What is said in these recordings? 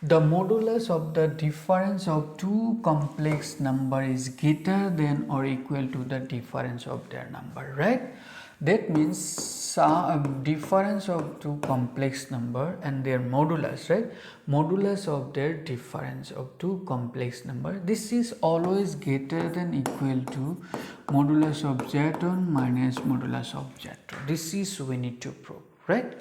the modulus of the difference of two complex number is greater than or equal to the difference of their number, right? That means difference of two complex number and their modulus, right? Modulus of their difference of two complex number, this is always greater than equal to modulus of z1 minus modulus of z2. This is we need to prove, right?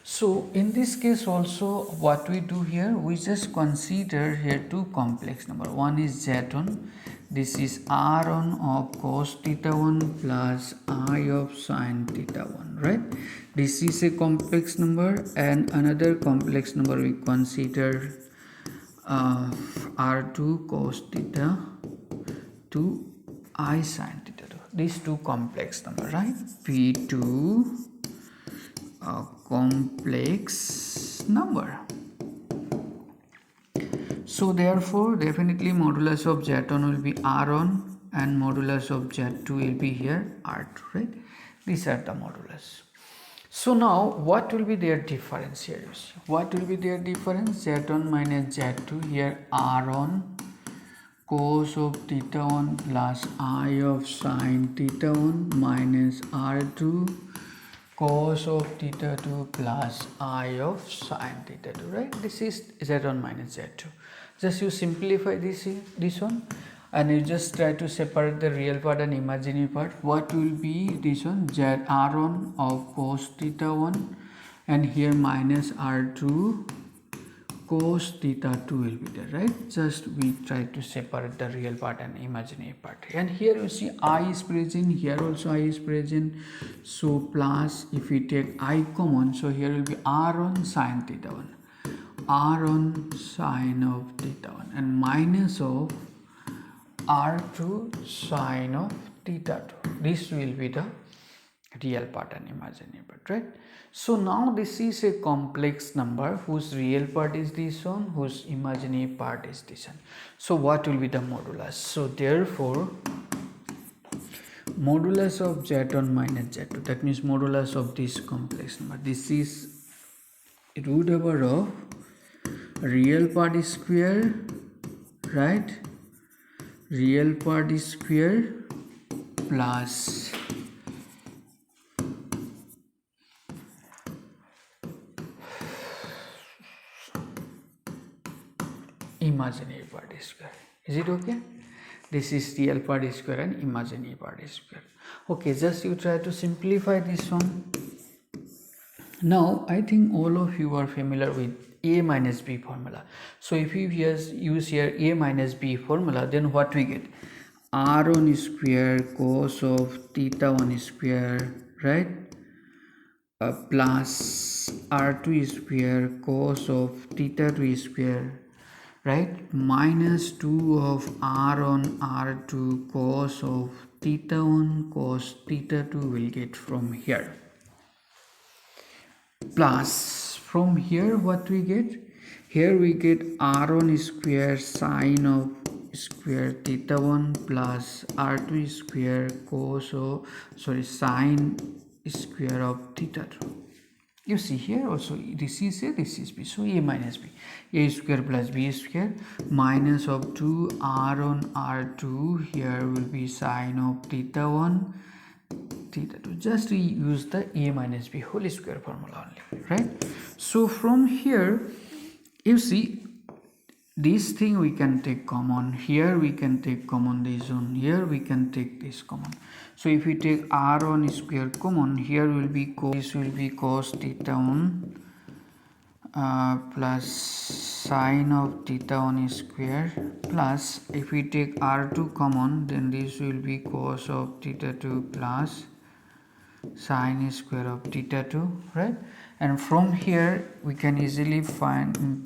So in this case also what we do here, we just consider here two complex number. One is z1, this is r1 of cos theta 1 plus I of sin theta 1, right? This is a complex number, and another complex number we consider r2 cos theta 2 I sin theta 2. These two complex number, right? P2 complex number. So therefore definitely modulus of z1 will be r1 and modulus of z2 will be here r2, right? These are the modulus. So now what will be their difference here? What will be their difference? Z1 minus z2, here r1 cos of theta 1 plus I of sin theta 1 minus r2 cos of theta 2 plus I of sin theta 2, right? This is z1 minus z2. Just you simplify this one, and you just try to separate the real part and imaginary part. What will be this one? Z r1 of cos theta 1, and here minus r2 cos theta 2 will be there, right? Just we try to separate the real part and imaginary part. And here you see I is present, here also I is present. So plus if we take I common, so here will be r1 sin theta 1, r1 sin of theta 1, and minus of r2 sin of theta 2. This will be the real part and imaginary part, right? So now this is a complex number whose real part is this one, whose imaginary part is this one. So what will be the modulus? So therefore modulus of z1 minus z2, that means modulus of this complex number, this is root over of real part is square, right? Real part is square plus imaginary part is square. Is it okay? This is real part is square and imaginary part is square. Okay, just you try to simplify this one. Now I think all of you are familiar with a minus b formula. So if you use here a minus b formula, then what we get? r1 square cos of theta 1 square, right? Plus r2 square cos of theta 2 square, right? Minus 2 of r1 r2 cos of theta 1 cos theta 2 will get from here. Plus from here what we get? Here we get r1 square sine of square theta 1 plus r2 square cos of sine square of theta 2. You see here also this is a, this is b, so a minus b, a square plus b square minus of 2 r1 r2, here will be sine of theta 1 theta 2. Just we use the a minus b whole square formula only, right? So from here you see this thing we can take common, here we can take common this one, here we can take this common. So if we take r1 square common, here will be this will be cos theta 1 plus sine of theta 1 square, plus if we take r2 common, then this will be cos of theta 2 plus sine square of theta 2, right? And from here we can easily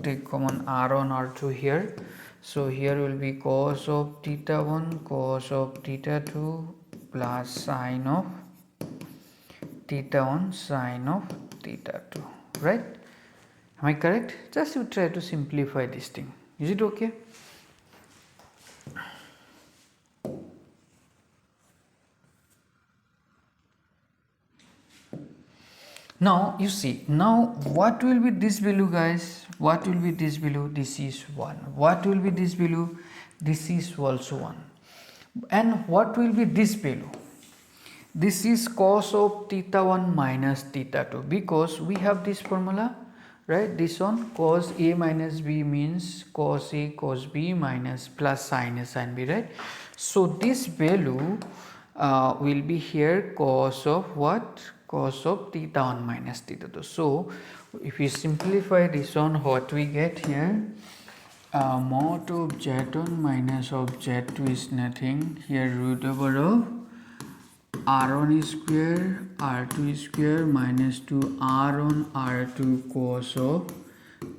take common r1 r2 here. So here will be cos of theta 1 cos of theta 2 plus sine of theta 1 sine of theta 2, right? Am I correct? Just you try to simplify this thing. Is it okay? Now you see, now what will be this value, guys? What will be this value? This is 1. What will be this value? This is also 1. And what will be this value? This is cos of theta 1 minus theta 2, because we have this formula, right? This one, cos A minus B means cos A cos B minus plus sin A sin B, right? So this value will be here cos of what? Cos of theta 1 minus theta 2. So if we simplify this one, what we get here? Mod of z1 minus of z2 is nothing here, root over of r1 square r2 square minus 2 r1 r2 cos of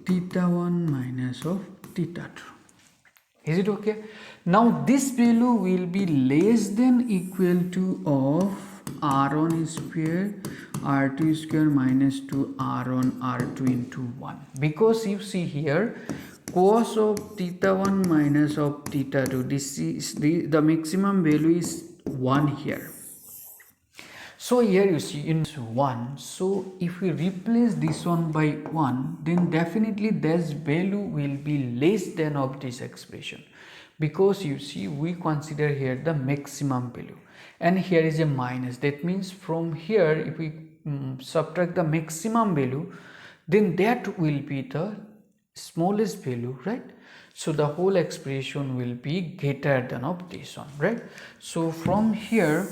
theta 1 minus of theta 2. Is it okay? Now this value will be less than equal to of r1 square r2 square minus 2 r1 r2 into 1, because you see here cos of theta 1 minus of theta 2, this is the maximum value is 1 here. So here you see in 1, so if we replace this one by 1, then definitely this value will be less than of this expression, because you see we consider here the maximum value and here is a minus. That means from here if we subtract the maximum value, then that will be the smallest value, right? So the whole expression will be greater than of this one, right? So from here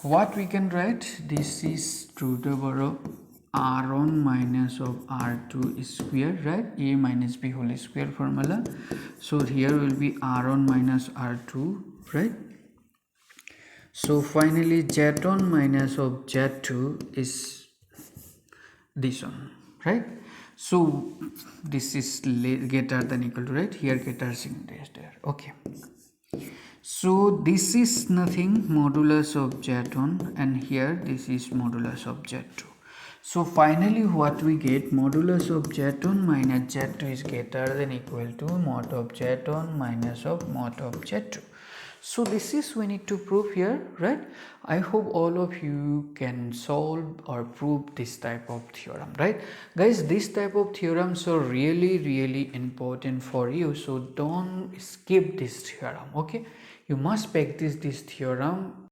what we can write, this is root over of r1 minus of r2 square, right? A minus b whole square formula. So here will be r1 minus r2, right? So finally z1 minus of z2 is this one, right? So this is greater than equal to, right? Here greater sign is there. Okay. So this is nothing, modulus of z1, and here this is modulus of z2. So finally what we get, modulus of z1 minus z2 is greater than equal to mod of z1 minus of mod of z2. So this is we need to prove here, right? I hope all of you can solve or prove this type of theorem, right? Guys, this type of theorems are really important for you, so don't skip this theorem, okay? You must practice this theorem